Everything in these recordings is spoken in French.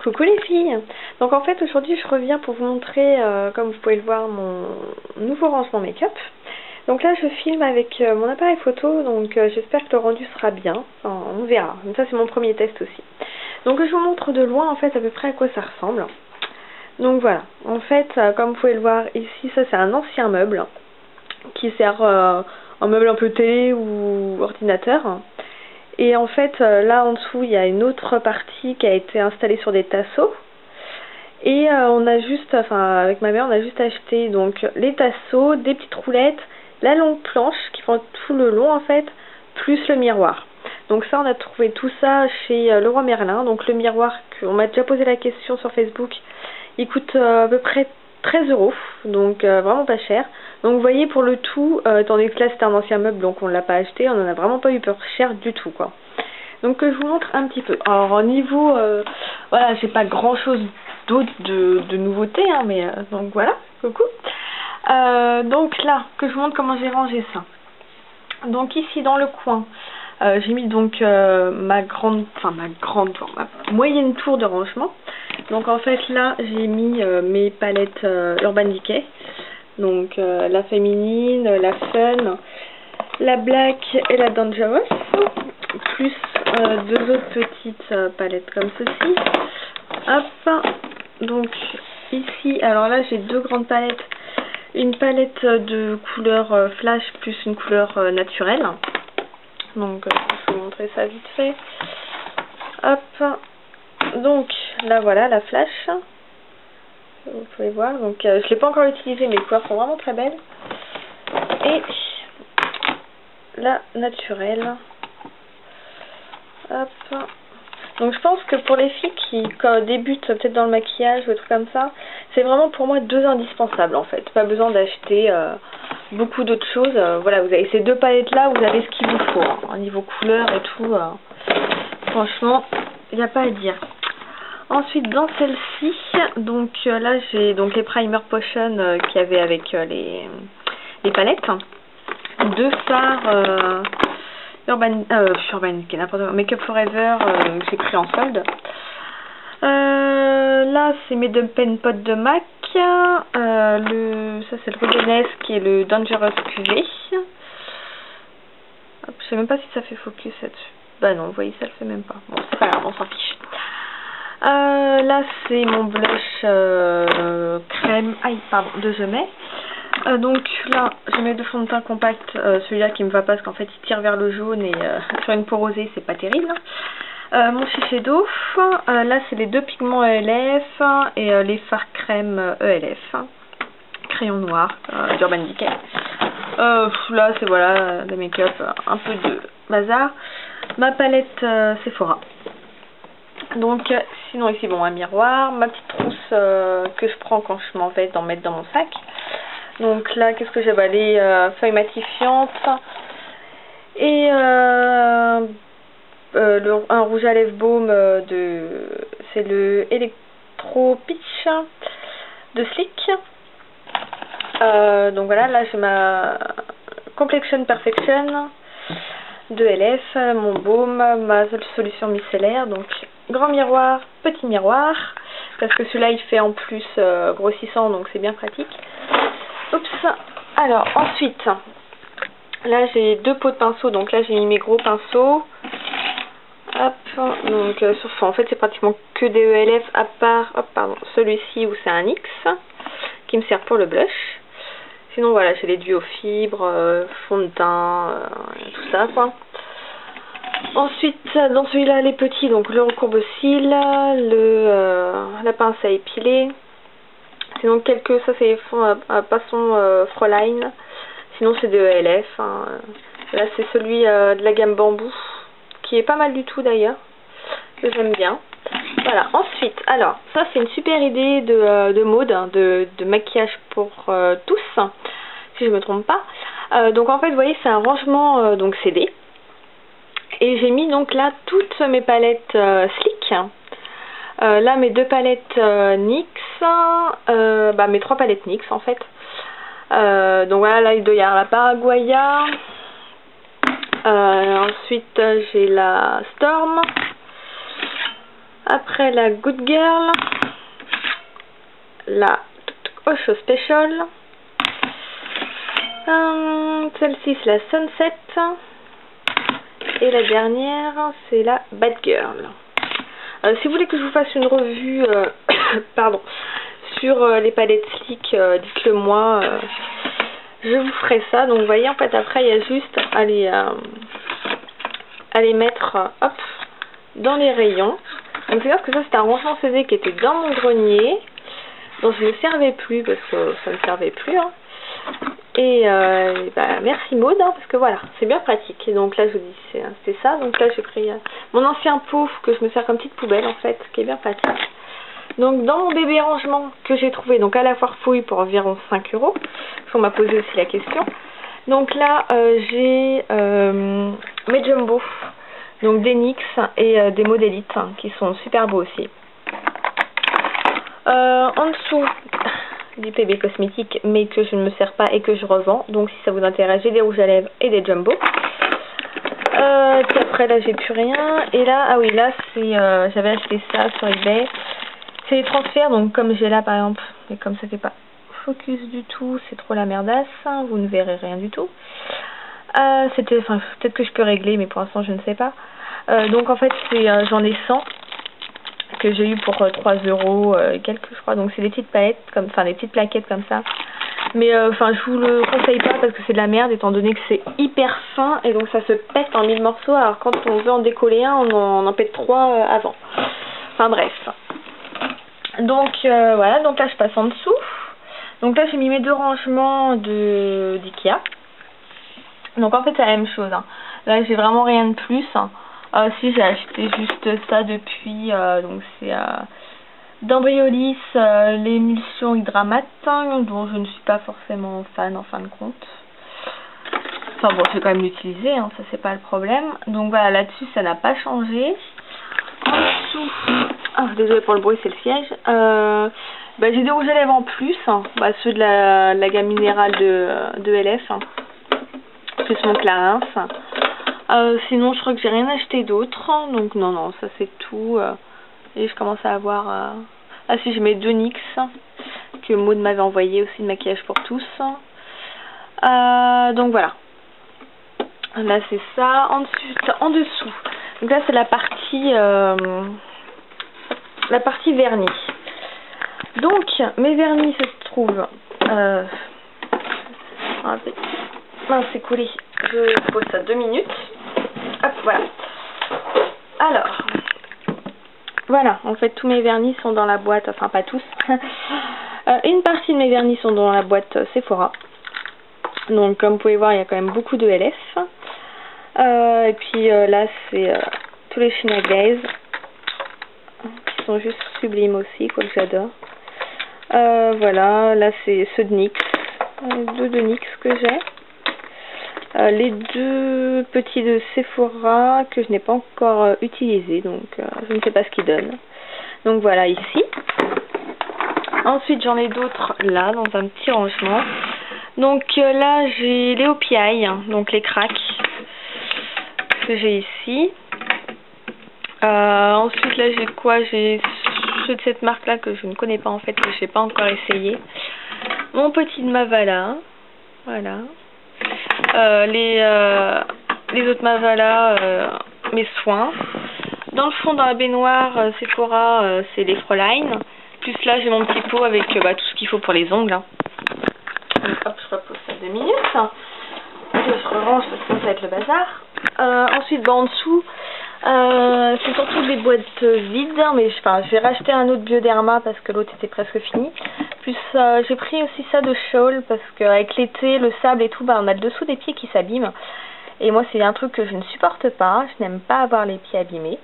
Coucou les filles. Donc en fait aujourd'hui je reviens pour vous montrer comme vous pouvez le voir mon nouveau rangement make-up. Donc là je filme avec mon appareil photo, donc j'espère que le rendu sera bien, enfin, on verra. Ça c'est mon premier test aussi. Donc je vous montre de loin en fait à peu près à quoi ça ressemble. Donc voilà, en fait comme vous pouvez le voir ici, ça c'est un ancien meuble qui sert en meuble un peu télé ou ordinateur. Et en fait, là en dessous, il y a une autre partie qui a été installée sur des tasseaux. Et on a juste, enfin avec ma mère, on a juste acheté donc les tasseaux, des petites roulettes, la longue planche qui font tout le long en fait, plus le miroir. Donc ça, on a trouvé tout ça chez Leroy Merlin. Donc le miroir, on m'a déjà posé la question sur Facebook, il coûte à peu près 13 €, donc vraiment pas cher. Donc vous voyez pour le tout, étant donné que là c'était un ancien meuble donc on ne l'a pas acheté, on en a vraiment pas eu peur cher du tout quoi. Donc je vous montre un petit peu. Alors au niveau, voilà, j'ai pas grand chose d'autre de nouveauté hein, mais donc voilà, coucou. Donc là, que je vous montre comment j'ai rangé ça. Donc ici dans le coin, j'ai mis donc ma moyenne tour de rangement. Donc en fait là j'ai mis mes palettes Urban Decay. Donc la féminine, la fun, la black et la dangerous. Plus deux autres petites palettes comme ceci. Hop. Donc ici, alors là j'ai deux grandes palettes. Une palette de couleur flash plus une couleur naturelle. Donc je vais vous montrer ça vite fait. Hop. Donc là voilà la flash. Vous pouvez voir. Donc je ne l'ai pas encore utilisée mais les couleurs sont vraiment très belles. Et la naturelle. Hop. Donc je pense que pour les filles qui débutent peut-être dans le maquillage ou des trucs comme ça, c'est vraiment pour moi deux indispensables en fait. Pas besoin d'acheter beaucoup d'autres choses. Voilà, vous avez ces deux palettes là, vous avez ce qu'il vous faut. Hein. Au niveau couleur et tout, franchement, il n'y a pas à dire. Ensuite dans celle-ci, donc là j'ai donc les Primer Potion qu'il y avait avec les palettes. Deux fards Urban Decay, n'importe quoi, Make Up Forever que j'ai pris en solde. Là c'est mes deux pen pots de MAC. Ça c'est le Rubeness qui est le Dangerous QV. Hop, je sais même pas si ça fait focus là-dessus. Bah non, vous voyez ça le fait même pas. Bon c'est pas grave, on s'en fiche. Là c'est mon blush crème, de The May. Donc là je mets deux fonds de teint compact, celui-là qui me va pas parce qu'en fait il tire vers le jaune et sur une peau rosée c'est pas terrible. Mon Shiseido, là c'est les deux pigments ELF et les fards crème ELF, crayon noir d'Urban Decay. Là c'est voilà des make-up, un peu de bazar. Ma palette Sephora. Donc sinon ici bon un miroir, ma petite trousse que je prends quand je m'en vais mettre dans mon sac. Donc là qu'est-ce que j'ai, les feuilles matifiantes et un rouge à lèvres baume c'est le Electro Peach de Slick. Donc voilà, là j'ai ma Complexion Perfection de LF, mon baume, ma solution micellaire. Donc grand miroir, petit miroir, parce que celui-là il fait en plus grossissant, donc c'est bien pratique. Oups. Alors ensuite, là j'ai deux pots de pinceaux, donc là j'ai mis mes gros pinceaux. Hop, donc en fait c'est pratiquement que des ELF à part, celui-ci où c'est un X qui me sert pour le blush. Sinon voilà, j'ai les duos fibres, fond de teint, tout ça quoi. Ensuite dans celui-là les petits, donc le recourbe cils, la pince à épiler. Sinon ça c'est Passon Fräulein. Sinon c'est de ELF. Hein. Là c'est celui de la gamme bambou, qui est pas mal du tout d'ailleurs, que j'aime bien. Voilà, ensuite, alors ça c'est une super idée de mode, hein, de maquillage pour tous, si je me trompe pas. Donc en fait vous voyez c'est un rangement donc CD. Et j'ai mis donc là toutes mes palettes Slick. Là mes deux palettes NYX, mes trois palettes NYX en fait. Donc voilà, là il doit y avoir la Paraguaya. Ensuite j'ai la Storm. Après la Good Girl, la Osho Special, celle-ci c'est la Sunset, et la dernière c'est la Bad Girl. Si vous voulez que je vous fasse une revue pardon, sur les palettes Sleek, dites-le moi, je vous ferai ça. Donc vous voyez, en fait après il y a juste à les mettre hop, dans les rayons. Donc c'est parce que ça c'est un rangement CD qui était dans mon grenier, dont je ne servais plus parce que ça ne servait plus, hein. Et bah, merci Maud, hein, parce que voilà, c'est bien pratique. Et donc là je vous dis c'est ça. Donc là j'ai pris mon ancien pot que je me sers comme petite poubelle en fait, qui est bien pratique. Donc dans mon bébé rangement que j'ai trouvé donc à la foire fouille pour environ 5 €, parce qu'on m'a posé aussi la question. Donc là j'ai mes jumbo, donc des NYX et des modélites hein, qui sont super beaux aussi. En dessous du PB cosmétique, mais que je ne me sers pas et que je revends. Donc si ça vous intéresse, j'ai des rouges à lèvres et des jumbo. Puis après là j'ai plus rien. Et là, ah oui, là c'est j'avais acheté ça sur eBay. C'est les transferts, donc comme j'ai là par exemple, mais comme ça fait pas focus du tout, c'est trop la merdasse, hein, vous ne verrez rien du tout. C'était, enfin peut-être que je peux régler, mais pour l'instant je ne sais pas. Donc en fait c'est j'en ai 100 que j'ai eu pour 3 € et quelques je crois. Donc c'est des petites palettes, comme, enfin des petites plaquettes comme ça. Mais enfin je vous le conseille pas parce que c'est de la merde, étant donné que c'est hyper fin et donc ça se pète en 1000 morceaux. Alors quand on veut en décoller un, on en pète 3 avant. Enfin bref. Donc voilà, donc là je passe en dessous. Donc là j'ai mis mes 2 rangements d'Ikea. Donc en fait c'est la même chose, hein. Là j'ai vraiment rien de plus, hein. Si j'ai acheté juste ça depuis, donc c'est d'Embryolis, l'émulsion Hydramat, hein, dont je ne suis pas forcément fan en fin de compte. Enfin bon, je vais quand même l'utiliser, hein, ça c'est pas le problème. Donc voilà, là-dessus ça n'a pas changé. En dessous, désolé pour le bruit, c'est le siège. Bah, j'ai des rouges à lèvres en plus, hein, bah, ceux de la gamme minérale de LF, hein, plus mon Clarins. Sinon je crois que j'ai rien acheté d'autre, donc non ça c'est tout. Et je commence à avoir ah si, j'ai mes 2 NYX que Maud m'avait envoyé aussi de maquillage pour tous. Donc voilà, là c'est ça. Ensuite en dessous, donc là c'est la partie vernis. Donc mes vernis se trouvent mince, c'est collé, je pose ça 2 minutes. Hop, voilà. Alors, voilà, en fait tous mes vernis sont dans la boîte, enfin pas tous. Une partie de mes vernis sont dans la boîte Sephora. Donc comme vous pouvez voir, il y a quand même beaucoup de LF. Et puis là c'est tous les China Glaze qui sont juste sublimes aussi, quoi, que j'adore. Voilà, là c'est ceux de NYX, 2 de NYX que j'ai. Les 2 petits de Sephora que je n'ai pas encore utilisés, donc je ne sais pas ce qu'ils donnent. Donc voilà, ici. Ensuite j'en ai d'autres là dans un petit rangement. Donc là j'ai les OPI, donc les cracks que j'ai ici. Ensuite là j'ai quoi? J'ai ceux de cette marque là que je ne connais pas en fait, que je n'ai pas encore essayé. Mon petit de Mavala, voilà. Les autres Mavala, mes soins. Dans le fond, dans la baignoire Sephora, c'est les Fräulein. Plus là, j'ai mon petit pot avec tout ce qu'il faut pour les ongles, hein. Donc hop, je repose ça 2 minutes. Je rerange parce que ça va être le bazar. Ensuite, en dessous, c'est surtout des boîtes vides, mais je vais racheter un autre Bioderma parce que l'autre était presque fini. Plus j'ai pris aussi ça de Scholl parce qu'avec l'été, le sable et tout, bah, on a le dessous des pieds qui s'abîment. Et moi c'est un truc que je ne supporte pas, je n'aime pas avoir les pieds abîmés.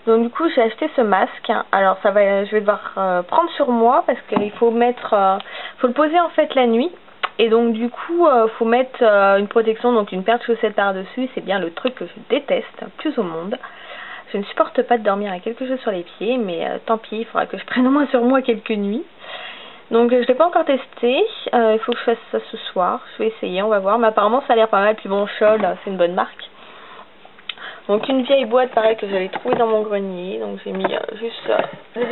Donc du coup j'ai acheté ce masque. Alors je vais devoir prendre sur moi parce qu'il faut faut le poser en fait la nuit. Et donc du coup faut mettre une protection, donc une paire de chaussettes par dessus. C'est bien le truc que je déteste plus au monde. Je ne supporte pas de dormir avec quelque chose sur les pieds, mais tant pis, il faudra que je prenne au moins sur moi quelques nuits. Donc je ne l'ai pas encore testé, il faut que je fasse ça ce soir, je vais essayer, on va voir. Mais apparemment ça a l'air pas mal, puis bon, Scholl, c'est une bonne marque. Donc une vieille boîte pareil que j'avais trouvée dans mon grenier. Donc j'ai mis juste des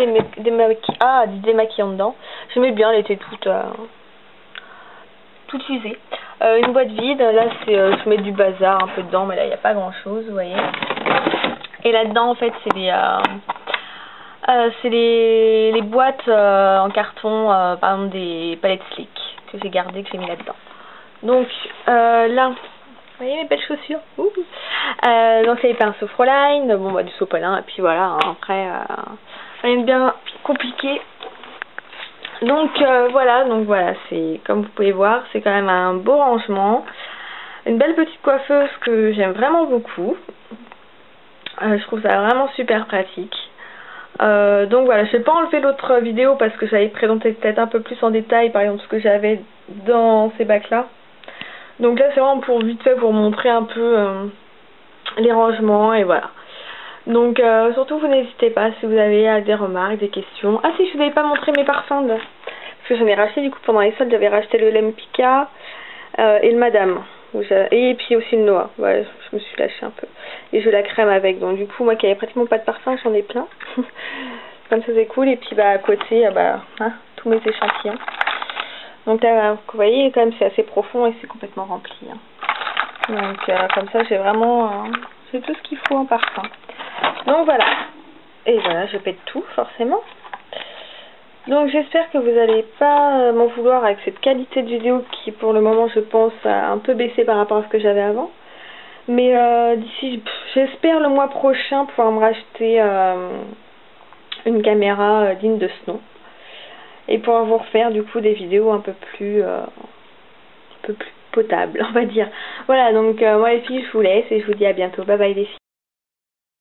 démaquillants dedans. J'aimais bien, elle était toute usée. Une boîte vide, là c'est je mets du bazar un peu dedans, mais là il n'y a pas grand chose, vous voyez. Et là-dedans en fait c'est les boîtes en carton, par exemple des palettes slick que j'ai gardées, que j'ai mis là-dedans. Donc là, vous voyez mes belles chaussures. Donc c'est les pinceaux Fräulein, bon bah du sopalin, et puis voilà, hein, après rien de bien compliqué. Donc voilà, c'est comme vous pouvez voir, c'est quand même un beau rangement. Une belle petite coiffeuse que j'aime vraiment beaucoup. Je trouve ça vraiment super pratique. Donc voilà, je vais pas enlever l'autre vidéo parce que j'avais présenté peut-être un peu plus en détail, par exemple ce que j'avais dans ces bacs là. Donc là c'est vraiment pour vite fait pour montrer un peu les rangements et voilà. Donc surtout vous n'hésitez pas si vous avez des remarques, des questions. Ah si, je vous avais pas montré mes parfums là. Parce que j'en ai racheté du coup pendant les soldes, j'avais racheté le Lempicka et le Madame. Et puis aussi le Noah. Ouais, je me suis lâchée un peu. Et je la crème avec. Donc du coup moi qui avais pratiquement pas de parfum, j'en ai plein. Comme ça c'est cool. Et puis bah à côté, tous mes échantillons. Donc là vous voyez quand même c'est assez profond et c'est complètement rempli. Hein. Donc comme ça j'ai vraiment j'ai tout ce qu'il faut en parfum. Donc voilà. Et voilà, je pète tout forcément. Donc j'espère que vous n'allez pas m'en vouloir avec cette qualité de vidéo qui pour le moment je pense a un peu baissé par rapport à ce que j'avais avant. Mais d'ici, j'espère le mois prochain pouvoir me racheter une caméra digne de ce nom. Et pouvoir vous refaire du coup des vidéos un peu plus potables on va dire. Voilà donc moi les filles je vous laisse et je vous dis à bientôt. Bye bye les filles.